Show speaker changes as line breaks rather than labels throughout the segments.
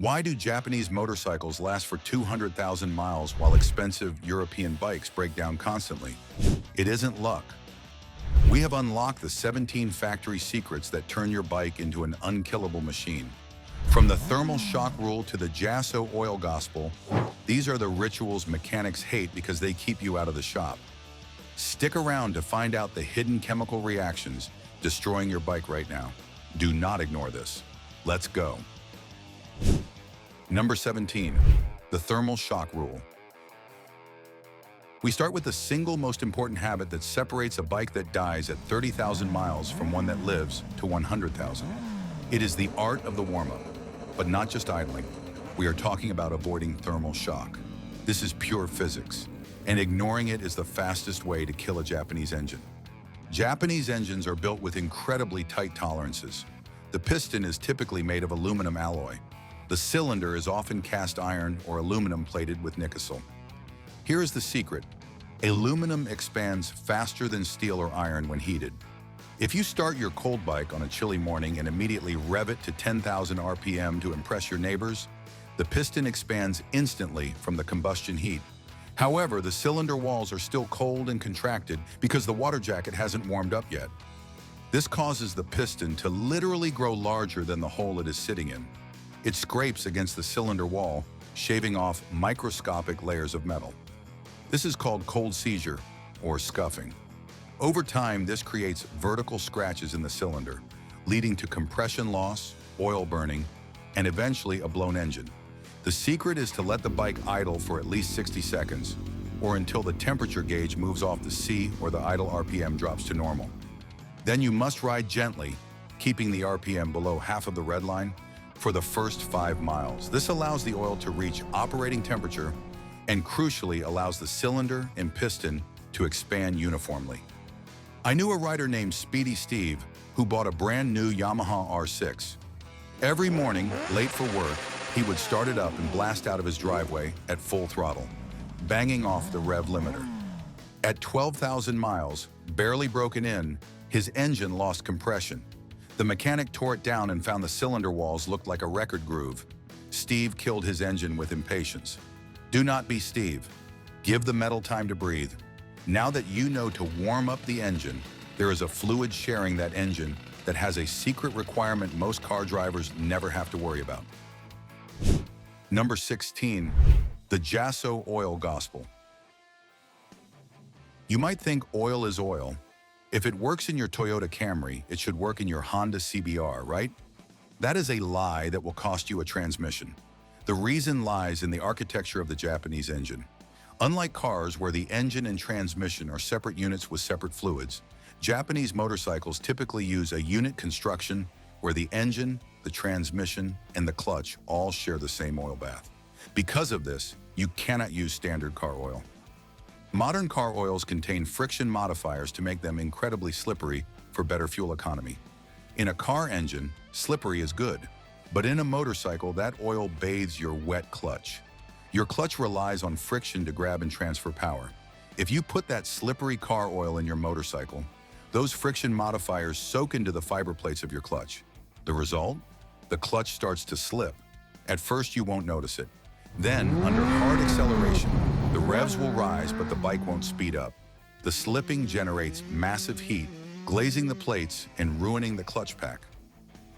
Why do Japanese motorcycles last for 200,000 miles while expensive European bikes break down constantly? It isn't luck. We have unlocked the 17 factory secrets that turn your bike into an unkillable machine. From the thermal shock rule to the JASO oil gospel, these are the rituals mechanics hate because they keep you out of the shop. Stick around to find out the hidden chemical reactions destroying your bike right now. Do not ignore this. Let's go. Number 17, the thermal shock rule. We start with the single most important habit that separates a bike that dies at 30,000 miles from one that lives to 100,000. It is the art of the warm-up, but not just idling. We are talking about avoiding thermal shock. This is pure physics, and ignoring it is the fastest way to kill a Japanese engine. Japanese engines are built with incredibly tight tolerances. The piston is typically made of aluminum alloy. The cylinder is often cast iron or aluminum plated with nickel. Here is the secret. Aluminum expands faster than steel or iron when heated. If you start your cold bike on a chilly morning and immediately rev it to 10,000 RPM to impress your neighbors, the piston expands instantly from the combustion heat. However, the cylinder walls are still cold and contracted because the water jacket hasn't warmed up yet. This causes the piston to literally grow larger than the hole it is sitting in. It scrapes against the cylinder wall, shaving off microscopic layers of metal. This is called cold seizure, or scuffing. Over time, this creates vertical scratches in the cylinder, leading to compression loss, oil burning, and eventually a blown engine. The secret is to let the bike idle for at least 60 seconds, or until the temperature gauge moves off the C or the idle RPM drops to normal. Then you must ride gently, keeping the RPM below half of the red line, for the first 5 miles. This allows the oil to reach operating temperature and crucially allows the cylinder and piston to expand uniformly. I knew a rider named Speedy Steve who bought a brand new Yamaha R6. Every morning, late for work, he would start it up and blast out of his driveway at full throttle, banging off the rev limiter. At 12,000 miles, barely broken in, his engine lost compression. The mechanic tore it down and found the cylinder walls looked like a record groove. Steve killed his engine with impatience. Do not be Steve. Give the metal time to breathe. Now that you know to warm up the engine, there is a fluid sharing that engine that has a secret requirement most car drivers never have to worry about. Number 16, the JASO oil gospel. You might think oil is oil. If it works in your Toyota Camry, it should work in your Honda CBR, right? That is a lie that will cost you a transmission. The reason lies in the architecture of the Japanese engine. Unlike cars where the engine and transmission are separate units with separate fluids, Japanese motorcycles typically use a unit construction where the engine, the transmission, and the clutch all share the same oil bath. Because of this, you cannot use standard car oil. Modern car oils contain friction modifiers to make them incredibly slippery for better fuel economy. In a car engine, slippery is good, but in a motorcycle, that oil bathes your wet clutch. Your clutch relies on friction to grab and transfer power. If you put that slippery car oil in your motorcycle, those friction modifiers soak into the fiber plates of your clutch. The result? The clutch starts to slip. At first, you won't notice it. Then, under hard acceleration, the revs will rise, but the bike won't speed up. The slipping generates massive heat, glazing the plates and ruining the clutch pack.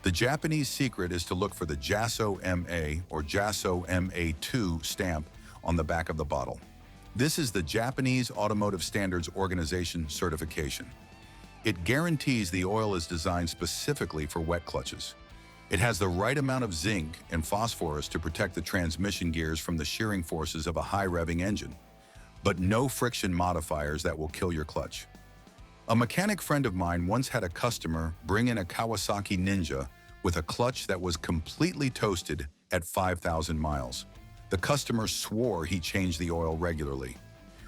The Japanese secret is to look for the JASO MA or JASO MA2 stamp on the back of the bottle. This is the Japanese Automotive Standards Organization certification. It guarantees the oil is designed specifically for wet clutches. It has the right amount of zinc and phosphorus to protect the transmission gears from the shearing forces of a high-revving engine, but no friction modifiers that will kill your clutch. A mechanic friend of mine once had a customer bring in a Kawasaki Ninja with a clutch that was completely toasted at 5,000 miles. The customer swore he changed the oil regularly.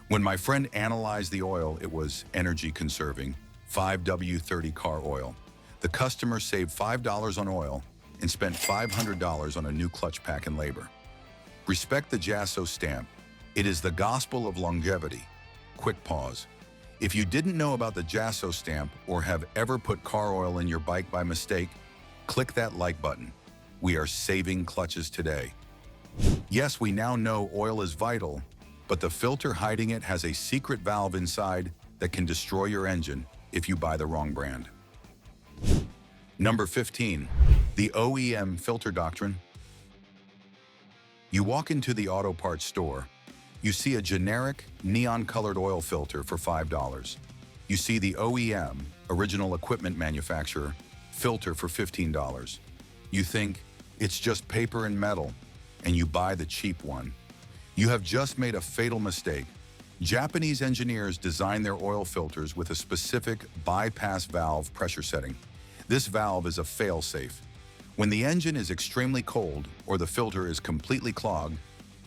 When my friend analyzed the oil, it was energy-conserving, 5W30 car oil. The customer saved $5 on oil and spent $500 on a new clutch pack and labor. Respect the JASO stamp. It is the gospel of longevity. Quick pause. If you didn't know about the JASO stamp or have ever put car oil in your bike by mistake, click that like button. we are saving clutches today. Yes, we now know oil is vital, but the filter hiding it has a secret valve inside that can destroy your engine if you buy the wrong brand. Number 15, the OEM filter doctrine. You walk into the auto parts store. You see a generic, neon-colored oil filter for $5. You see the OEM, original equipment manufacturer, filter for $15. You think, it's just paper and metal, and you buy the cheap one. You have just made a fatal mistake. Japanese engineers design their oil filters with a specific bypass valve pressure setting. This valve is a fail-safe. When the engine is extremely cold or the filter is completely clogged,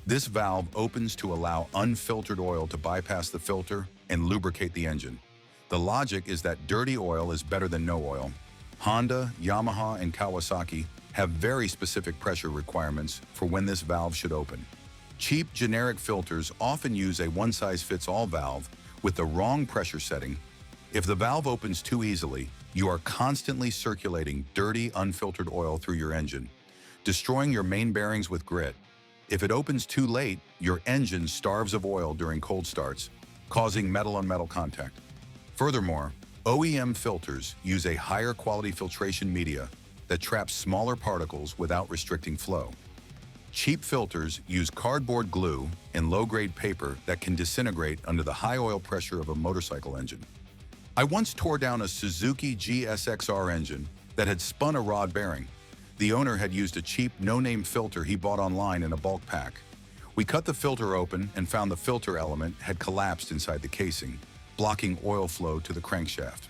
this valve opens to allow unfiltered oil to bypass the filter and lubricate the engine. The logic is that dirty oil is better than no oil. Honda, Yamaha, and Kawasaki have very specific pressure requirements for when this valve should open. Cheap generic filters often use a one-size-fits-all valve with the wrong pressure setting. If the valve opens too easily, you are constantly circulating dirty, unfiltered oil through your engine, destroying your main bearings with grit. If it opens too late, your engine starves of oil during cold starts, causing metal-on-metal contact. Furthermore, OEM filters use a higher quality filtration media that traps smaller particles without restricting flow. Cheap filters use cardboard glue and low-grade paper that can disintegrate under the high oil pressure of a motorcycle engine. I once tore down a Suzuki GSX-R engine that had spun a rod bearing. The owner had used a cheap, no-name filter he bought online in a bulk pack. We cut the filter open and found the filter element had collapsed inside the casing, blocking oil flow to the crankshaft.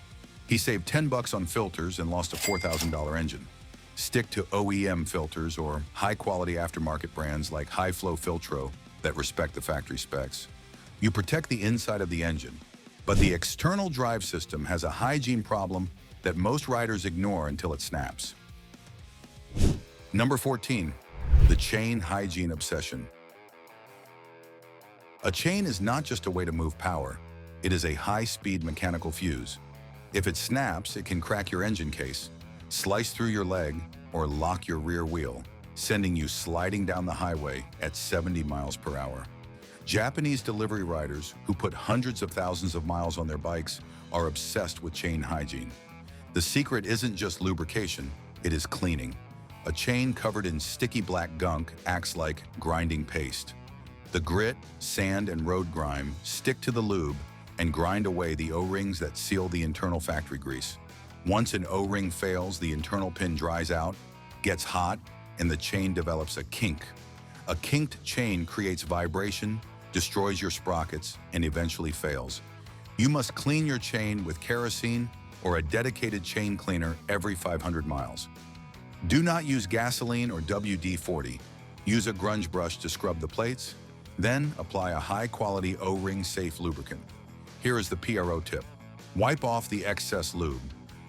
He saved $10 on filters and lost a $4,000 engine. Stick to OEM filters or high-quality aftermarket brands like High Flow Filtro that respect the factory specs. You protect the inside of the engine, but the external drive system has a hygiene problem that most riders ignore until it snaps. Number 14, the chain hygiene obsession. A chain is not just a way to move power. It is a high-speed mechanical fuse. If it snaps, it can crack your engine case, slice through your leg, or lock your rear wheel, sending you sliding down the highway at 70 miles per hour. Japanese delivery riders who put hundreds of thousands of miles on their bikes are obsessed with chain hygiene. The secret isn't just lubrication, it is cleaning. A chain covered in sticky black gunk acts like grinding paste. The grit, sand, and road grime stick to the lube and grind away the O-rings that seal the internal factory grease. Once an O-ring fails, the internal pin dries out, gets hot, and the chain develops a kink. A kinked chain creates vibration, destroys your sprockets, and eventually fails. You must clean your chain with kerosene or a dedicated chain cleaner every 500 miles. Do not use gasoline or WD-40. Use a grunge brush to scrub the plates, then apply a high-quality O-ring safe lubricant. Here is the PRO tip. Wipe off the excess lube.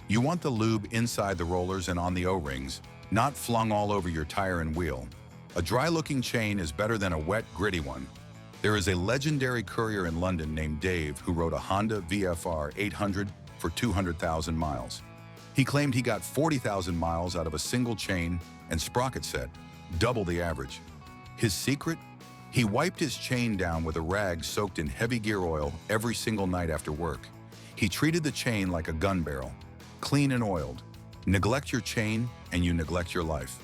You want the lube inside the rollers and on the O-rings, not flung all over your tire and wheel. A dry-looking chain is better than a wet, gritty one. There is a legendary courier in London named Dave who rode a Honda VFR 800 for 200,000 miles. He claimed he got 40,000 miles out of a single chain and sprocket set, double the average. His secret? He wiped his chain down with a rag soaked in heavy gear oil every single night after work. He treated the chain like a gun barrel, clean and oiled. Neglect your chain and you neglect your life.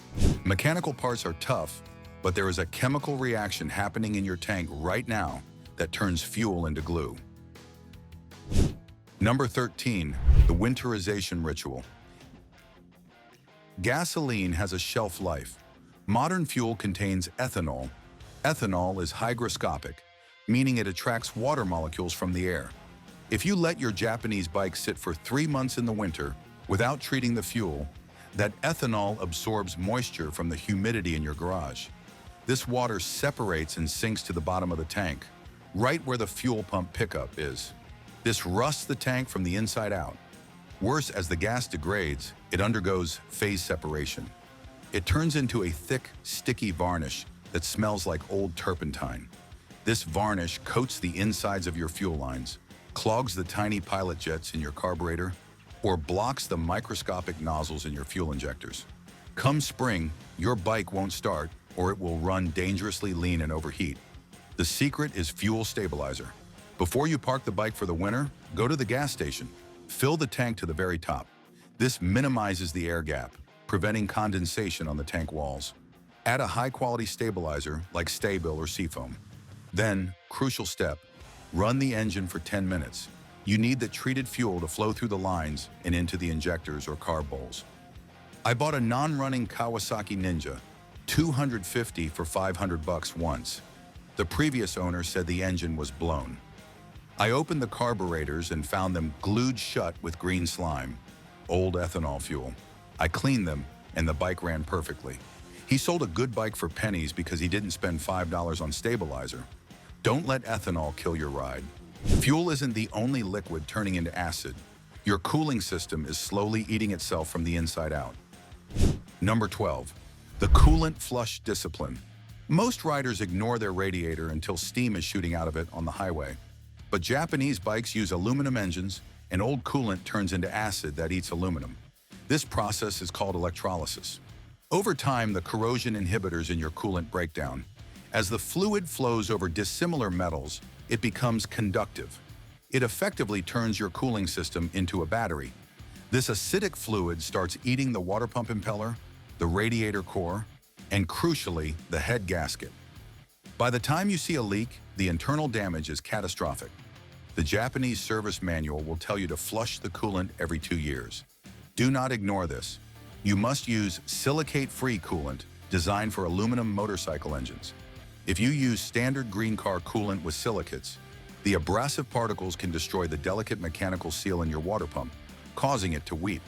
Mechanical parts are tough, but there is a chemical reaction happening in your tank right now that turns fuel into glue. Number 13, the winterization ritual. Gasoline has a shelf life. Modern fuel contains ethanol. Ethanol is hygroscopic, meaning it attracts water molecules from the air. If you let your Japanese bike sit for 3 months in the winter without treating the fuel, that ethanol absorbs moisture from the humidity in your garage. This water separates and sinks to the bottom of the tank, right where the fuel pump pickup is. This rusts the tank from the inside out. Worse, as the gas degrades, it undergoes phase separation. It turns into a thick, sticky varnish that smells like old turpentine. This varnish coats the insides of your fuel lines, clogs the tiny pilot jets in your carburetor, or blocks the microscopic nozzles in your fuel injectors. Come spring, your bike won't start or it will run dangerously lean and overheat. The secret is fuel stabilizer. Before you park the bike for the winter, go to the gas station. Fill the tank to the very top. This minimizes the air gap, preventing condensation on the tank walls. Add a high-quality stabilizer like Sta-Bil or Seafoam. Then, crucial step, run the engine for 10 minutes. You need the treated fuel to flow through the lines and into the injectors or carb bowls. I bought a non-running Kawasaki Ninja, 250 for $500 once. The previous owner said the engine was blown. I opened the carburetors and found them glued shut with green slime, old ethanol fuel. I cleaned them and the bike ran perfectly. He sold a good bike for pennies because he didn't spend $5 on stabilizer. Don't let ethanol kill your ride. Fuel isn't the only liquid turning into acid. Your cooling system is slowly eating itself from the inside out. Number 12, the coolant flush discipline. Most riders ignore their radiator until steam is shooting out of it on the highway. But Japanese bikes use aluminum engines, and old coolant turns into acid that eats aluminum. This process is called electrolysis. Over time, the corrosion inhibitors in your coolant break down. As the fluid flows over dissimilar metals, it becomes conductive. It effectively turns your cooling system into a battery. This acidic fluid starts eating the water pump impeller, the radiator core, and crucially, the head gasket. By the time you see a leak, the internal damage is catastrophic. The Japanese service manual will tell you to flush the coolant every 2 years. Do not ignore this. You must use silicate-free coolant designed for aluminum motorcycle engines. If you use standard green car coolant with silicates, the abrasive particles can destroy the delicate mechanical seal in your water pump, causing it to weep.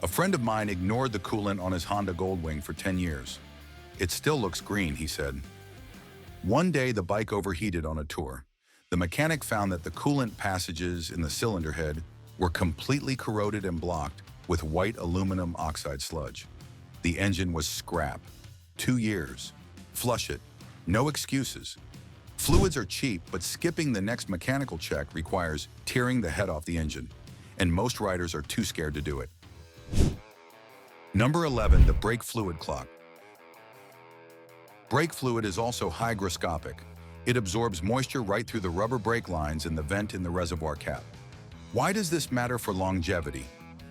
A friend of mine ignored the coolant on his Honda Goldwing for 10 years. It still looks green, he said. One day, the bike overheated on a tour. The mechanic found that the coolant passages in the cylinder head were completely corroded and blocked with white aluminum oxide sludge. The engine was scrap. 2 years. Flush it. No excuses. Fluids are cheap, but skipping the next mechanical check requires tearing the head off the engine, and most riders are too scared to do it. Number 11, the brake fluid clock. Brake fluid is also hygroscopic. It absorbs moisture right through the rubber brake lines and the vent in the reservoir cap. Why does this matter for longevity?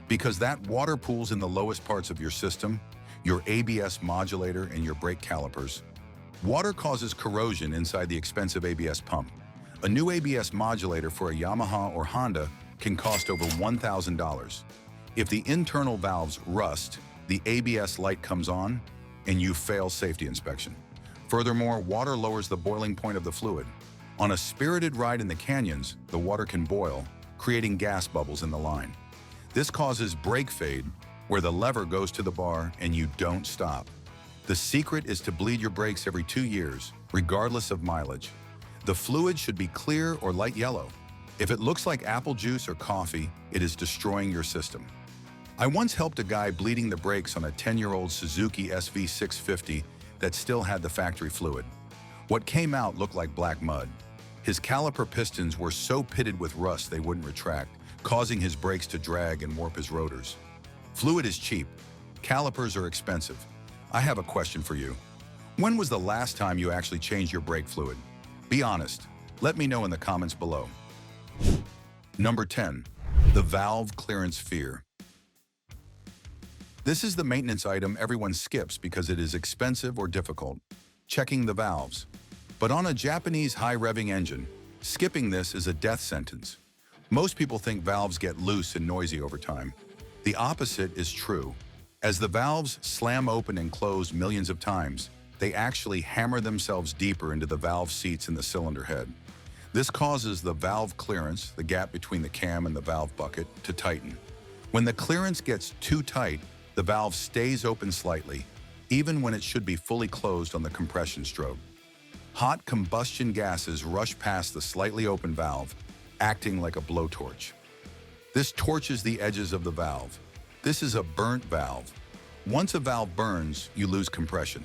Because that water pools in the lowest parts of your system, your ABS modulator and your brake calipers. Water causes corrosion inside the expensive ABS pump. A new ABS modulator for a Yamaha or Honda can cost over $1,000. If the internal valves rust, the ABS light comes on, and you fail safety inspection. Furthermore, water lowers the boiling point of the fluid. On a spirited ride in the canyons, the water can boil, creating gas bubbles in the line. This causes brake fade, where the lever goes to the bar and you don't stop. The secret is to bleed your brakes every 2 years, regardless of mileage. The fluid should be clear or light yellow. If it looks like apple juice or coffee, it is destroying your system. I once helped a guy bleeding the brakes on a 10-year-old Suzuki SV650 that still had the factory fluid. What came out looked like black mud. His caliper pistons were so pitted with rust they wouldn't retract, causing his brakes to drag and warp his rotors. Fluid is cheap. Calipers are expensive. I have a question for you. When was the last time you actually changed your brake fluid? Be honest. Let me know in the comments below. Number 10. The valve clearance fear. This is the maintenance item everyone skips because it is expensive or difficult. Checking the valves. But on a Japanese high-revving engine, skipping this is a death sentence. Most people think valves get loose and noisy over time. The opposite is true. As the valves slam open and close millions of times, they actually hammer themselves deeper into the valve seats in the cylinder head. This causes the valve clearance, the gap between the cam and the valve bucket, to tighten. When the clearance gets too tight, the valve stays open slightly, even when it should be fully closed on the compression stroke. Hot combustion gases rush past the slightly open valve, acting like a blowtorch. This torches the edges of the valve. This is a burnt valve. Once a valve burns, you lose compression.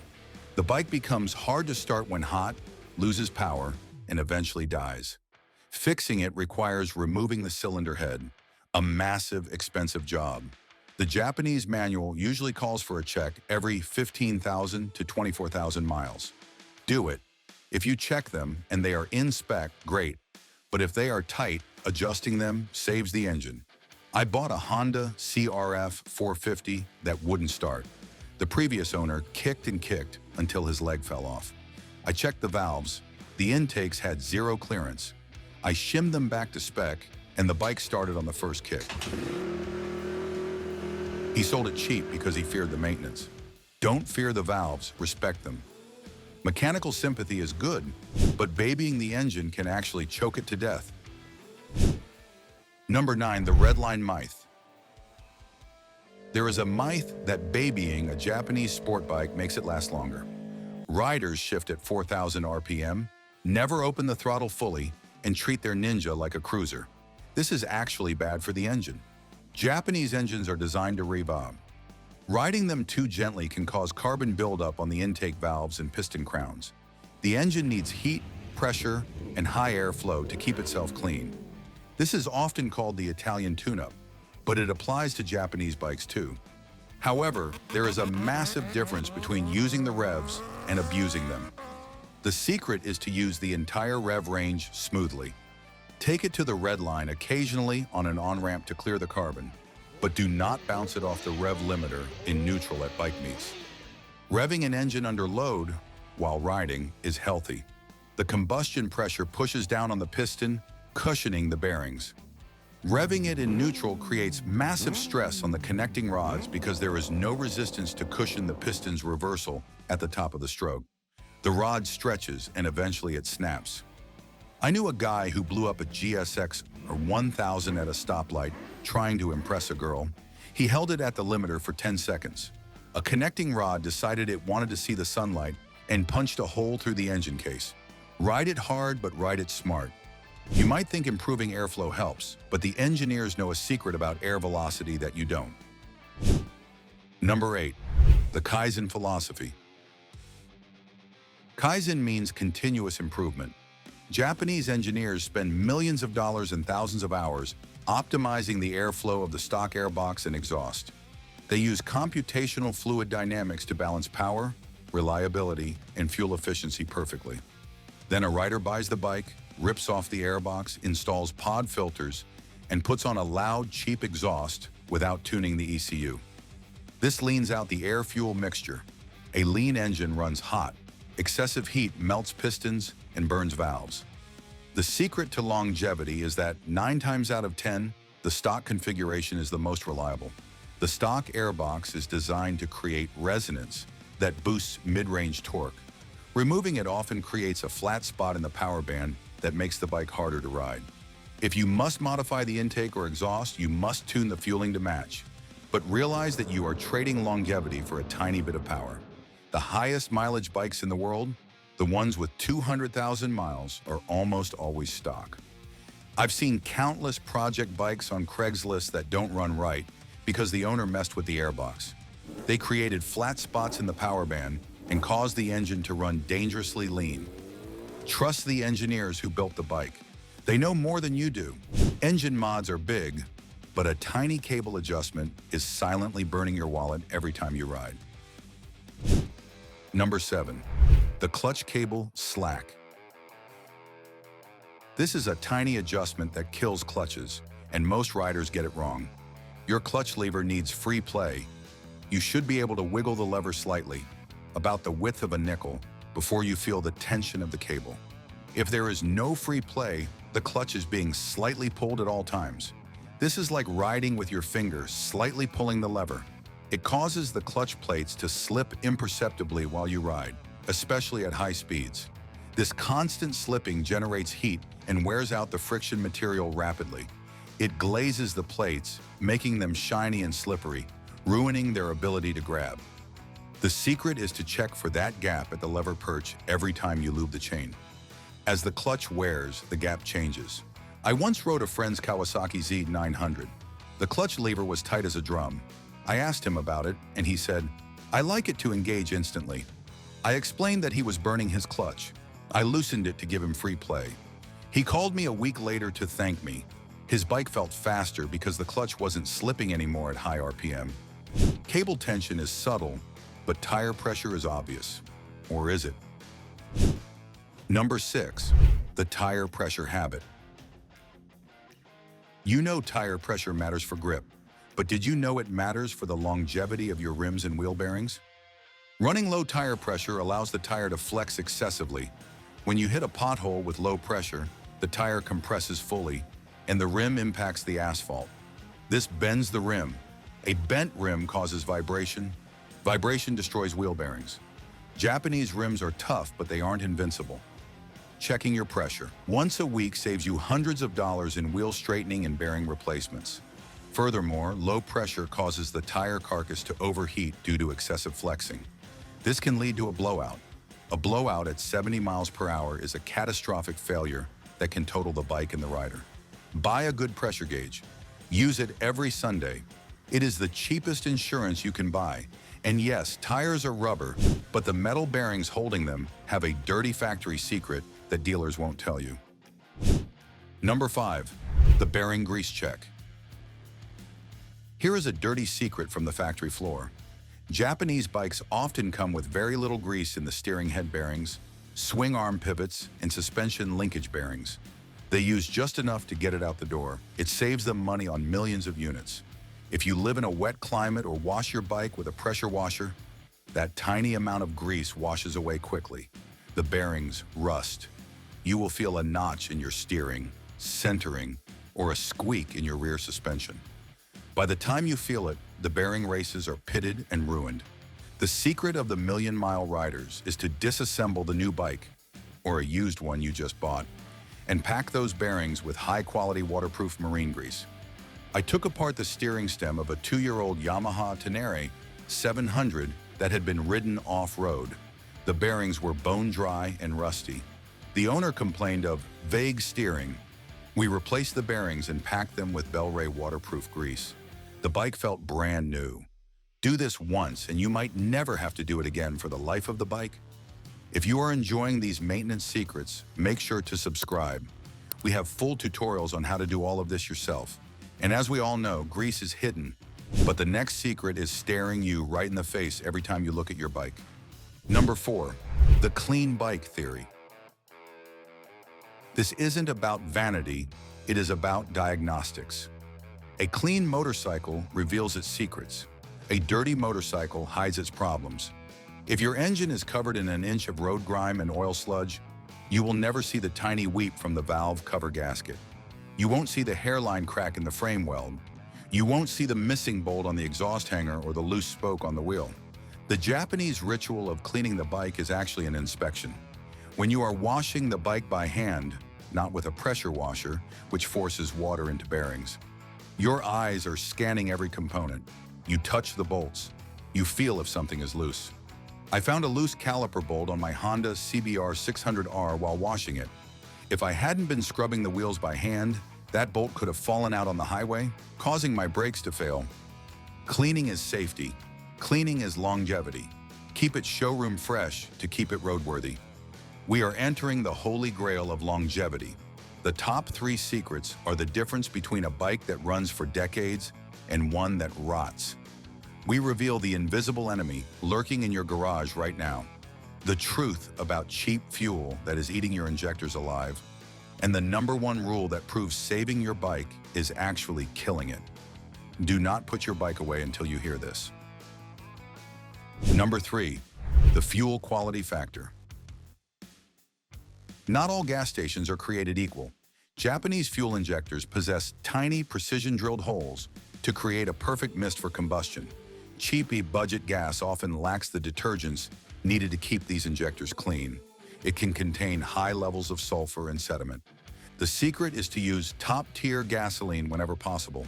The bike becomes hard to start when hot, loses power, and eventually dies. Fixing it requires removing the cylinder head, a massive, expensive job. The Japanese manual usually calls for a check every 15,000 to 24,000 miles. Do it. If you check them and they are in spec, great. But if they are tight, adjusting them saves the engine. I bought a Honda CRF 450 that wouldn't start. The previous owner kicked and kicked until his leg fell off. I checked the valves. The intakes had zero clearance. I shimmed them back to spec, and the bike started on the first kick. He sold it cheap because he feared the maintenance. Don't fear the valves, respect them. Mechanical sympathy is good, but babying the engine can actually choke it to death. Number 9, the redline myth. There is a myth that babying a Japanese sport bike makes it last longer. Riders shift at 4,000 RPM, never open the throttle fully, and treat their Ninja like a cruiser. This is actually bad for the engine. Japanese engines are designed to rev. Riding them too gently can cause carbon buildup on the intake valves and piston crowns. The engine needs heat, pressure, and high airflow to keep itself clean. This is often called the Italian tune-up, but it applies to Japanese bikes too. However, there is a massive difference between using the revs and abusing them. The secret is to use the entire rev range smoothly. Take it to the red line occasionally on an on-ramp to clear the carbon, but do not bounce it off the rev limiter in neutral at bike meets. Revving an engine under load while riding is healthy. The combustion pressure pushes down on the piston, cushioning the bearings. Revving it in neutral creates massive stress on the connecting rods because there is no resistance to cushion the piston's reversal at the top of the stroke. The rod stretches and eventually it snaps. I knew a guy who blew up a GSX or 1000 at a stoplight trying to impress a girl. He held it at the limiter for 10 seconds. A connecting rod decided it wanted to see the sunlight and punched a hole through the engine case. Ride it hard, but ride it smart. You might think improving airflow helps, but the engineers know a secret about air velocity that you don't. Number 8, the Kaizen philosophy. Kaizen means continuous improvement. Japanese engineers spend millions of dollars and thousands of hours optimizing the airflow of the stock airbox and exhaust. They use computational fluid dynamics to balance power, reliability, and fuel efficiency perfectly. Then a rider buys the bike, rips off the airbox, installs pod filters, and puts on a loud, cheap exhaust without tuning the ECU. This leans out the air-fuel mixture. A lean engine runs hot. Excessive heat melts pistons and burns valves. The secret to longevity is that 9 times out of 10, the stock configuration is the most reliable. The stock airbox is designed to create resonance that boosts mid-range torque. Removing it often creates a flat spot in the power band that makes the bike harder to ride. If you must modify the intake or exhaust, you must tune the fueling to match. But realize that you are trading longevity for a tiny bit of power. The highest mileage bikes in the world, the ones with 200,000 miles, are almost always stock. I've seen countless project bikes on Craigslist that don't run right because the owner messed with the airbox. They created flat spots in the power band and caused the engine to run dangerously lean. Trust the engineers who built the bike. They know more than you do. Engine mods are big, but a tiny cable adjustment is silently burning your wallet every time you ride. Number 7, the clutch cable slack. This is a tiny adjustment that kills clutches, and most riders get it wrong. Your clutch lever needs free play. You should be able to wiggle the lever slightly, about the width of a nickel, before you feel the tension of the cable. If there is no free play, the clutch is being slightly pulled at all times. This is like riding with your fingers, slightly pulling the lever. It causes the clutch plates to slip imperceptibly while you ride, especially at high speeds. This constant slipping generates heat and wears out the friction material rapidly. It glazes the plates, making them shiny and slippery, ruining their ability to grab. The secret is to check for that gap at the lever perch every time you lube the chain. As the clutch wears, the gap changes. I once rode a friend's Kawasaki Z900. The clutch lever was tight as a drum. I asked him about it, and he said, "I like it to engage instantly." I explained that he was burning his clutch. I loosened it to give him free play. He called me a week later to thank me. His bike felt faster because the clutch wasn't slipping anymore at high RPM. Cable tension is subtle, but tire pressure is obvious. Or is it? Number 6. The tire pressure habit. You know tire pressure matters for grip, but did you know it matters for the longevity of your rims and wheel bearings? Running low tire pressure allows the tire to flex excessively. When you hit a pothole with low pressure, the tire compresses fully, and the rim impacts the asphalt. This bends the rim. A bent rim causes vibration. Vibration destroys wheel bearings. Japanese rims are tough, but they aren't invincible. Checking your pressure once a week saves you hundreds of dollars in wheel straightening and bearing replacements. Furthermore, low pressure causes the tire carcass to overheat due to excessive flexing. This can lead to a blowout. A blowout at 70 miles per hour is a catastrophic failure that can total the bike and the rider. Buy a good pressure gauge. Use it every Sunday. It is the cheapest insurance you can buy. And yes, tires are rubber, but the metal bearings holding them have a dirty factory secret that dealers won't tell you. Number 5. The bearing grease check. Here is a dirty secret from the factory floor. Japanese bikes often come with very little grease in the steering head bearings, swing arm pivots, and suspension linkage bearings. They use just enough to get it out the door. It saves them money on millions of units. If you live in a wet climate or wash your bike with a pressure washer, that tiny amount of grease washes away quickly. The bearings rust. You will feel a notch in your steering, centering, or a squeak in your rear suspension. By the time you feel it, the bearing races are pitted and ruined. The secret of the million-mile riders is to disassemble the new bike, or a used one you just bought, and pack those bearings with high-quality waterproof marine grease. I took apart the steering stem of a 2-year-old Yamaha Tenere 700 that had been ridden off-road. The bearings were bone-dry and rusty. The owner complained of vague steering. We replaced the bearings and packed them with Bel-Ray waterproof grease. The bike felt brand new. Do this once and you might never have to do it again for the life of the bike. If you are enjoying these maintenance secrets, make sure to subscribe. We have full tutorials on how to do all of this yourself. And as we all know, grease is hidden, but the next secret is staring you right in the face every time you look at your bike. Number 4, the clean bike theory. This isn't about vanity, it is about diagnostics. A clean motorcycle reveals its secrets. A dirty motorcycle hides its problems. If your engine is covered in an inch of road grime and oil sludge, you will never see the tiny weep from the valve cover gasket. You won't see the hairline crack in the frame weld. You won't see the missing bolt on the exhaust hanger or the loose spoke on the wheel. The Japanese ritual of cleaning the bike is actually an inspection. When you are washing the bike by hand, not with a pressure washer, which forces water into bearings, your eyes are scanning every component. You touch the bolts. You feel if something is loose. I found a loose caliper bolt on my Honda CBR 600R while washing it. If I hadn't been scrubbing the wheels by hand, that bolt could have fallen out on the highway, causing my brakes to fail. Cleaning is safety. Cleaning is longevity. Keep it showroom fresh to keep it roadworthy. We are entering the holy grail of longevity. The top 3 secrets are the difference between a bike that runs for decades and one that rots. We reveal the invisible enemy lurking in your garage right now. The truth about cheap fuel that is eating your injectors alive. And the number 1 rule that proves saving your bike is actually killing it. Do not put your bike away until you hear this. Number 3, the fuel quality factor. Not all gas stations are created equal. Japanese fuel injectors possess tiny precision-drilled holes to create a perfect mist for combustion. Cheapy budget gas often lacks the detergents needed to keep these injectors clean. It can contain high levels of sulfur and sediment. The secret is to use top-tier gasoline whenever possible.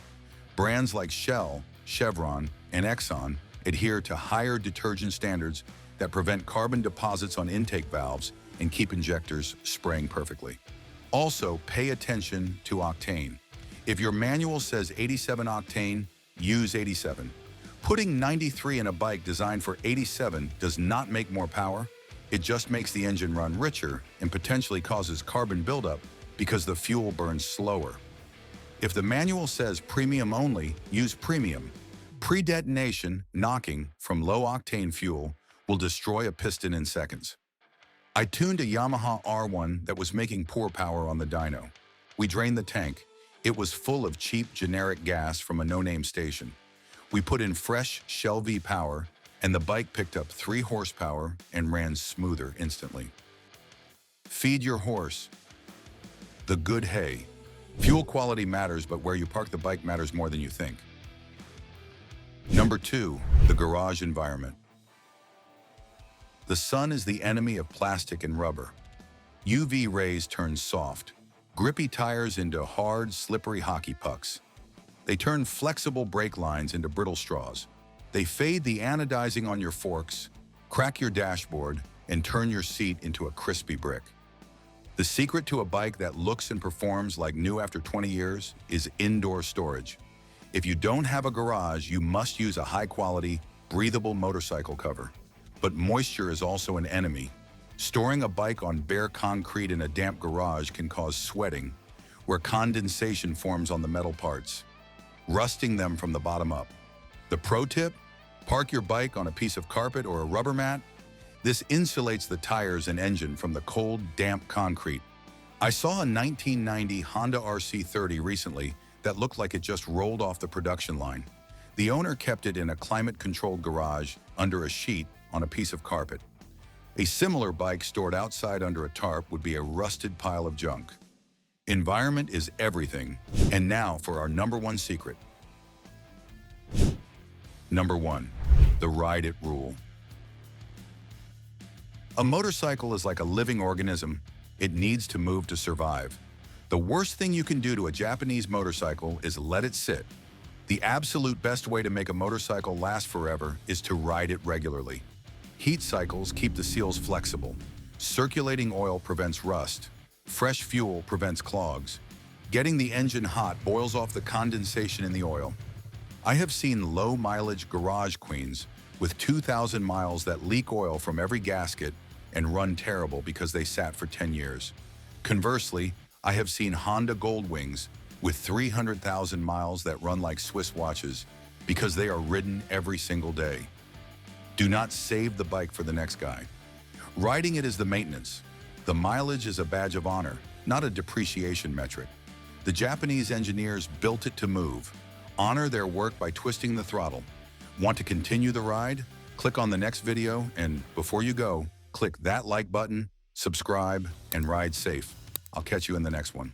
Brands like Shell, Chevron, and Exxon adhere to higher detergent standards that prevent carbon deposits on intake valves and keep injectors spraying perfectly. Also, pay attention to octane. If your manual says 87 octane, use 87. Putting 93 in a bike designed for 87 does not make more power. It just makes the engine run richer and potentially causes carbon buildup because the fuel burns slower. If the manual says premium only, use premium. Pre-detonation, knocking from low-octane fuel will destroy a piston in seconds. I tuned a Yamaha R1 that was making poor power on the dyno. We drained the tank. It was full of cheap generic gas from a no-name station. We put in fresh Shell V power, and the bike picked up 3 horsepower and ran smoother instantly. Feed your horse the good hay. Fuel quality matters, but where you park the bike matters more than you think. Number 2, the garage environment. The sun is the enemy of plastic and rubber. UV rays turn soft, grippy tires into hard, slippery hockey pucks. They turn flexible brake lines into brittle straws. They fade the anodizing on your forks, crack your dashboard, and turn your seat into a crispy brick. The secret to a bike that looks and performs like new after 20 years is indoor storage. If you don't have a garage, you must use a high-quality, breathable motorcycle cover. But moisture is also an enemy. Storing a bike on bare concrete in a damp garage can cause sweating, where condensation forms on the metal parts, rusting them from the bottom up. The pro tip? Park your bike on a piece of carpet or a rubber mat. This insulates the tires and engine from the cold, damp concrete. I saw a 1990 Honda RC30 recently that looked like it just rolled off the production line. The owner kept it in a climate-controlled garage under a sheet on a piece of carpet. A similar bike stored outside under a tarp would be a rusted pile of junk. Environment is everything. And now for our number 1 secret. Number 1, the ride it rule. A motorcycle is like a living organism. It needs to move to survive. The worst thing you can do to a Japanese motorcycle is let it sit. The absolute best way to make a motorcycle last forever is to ride it regularly. Heat cycles keep the seals flexible. Circulating oil prevents rust. Fresh fuel prevents clogs. Getting the engine hot boils off the condensation in the oil. I have seen low-mileage garage queens with 2,000 miles that leak oil from every gasket and run terrible because they sat for 10 years. Conversely, I have seen Honda Goldwings with 300,000 miles that run like Swiss watches because they are ridden every single day. Do not save the bike for the next guy. Riding it is the maintenance. The mileage is a badge of honor, not a depreciation metric. The Japanese engineers built it to move. Honor their work by twisting the throttle. Want to continue the ride? Click on the next video, and before you go, click that like button, subscribe, and ride safe. I'll catch you in the next one.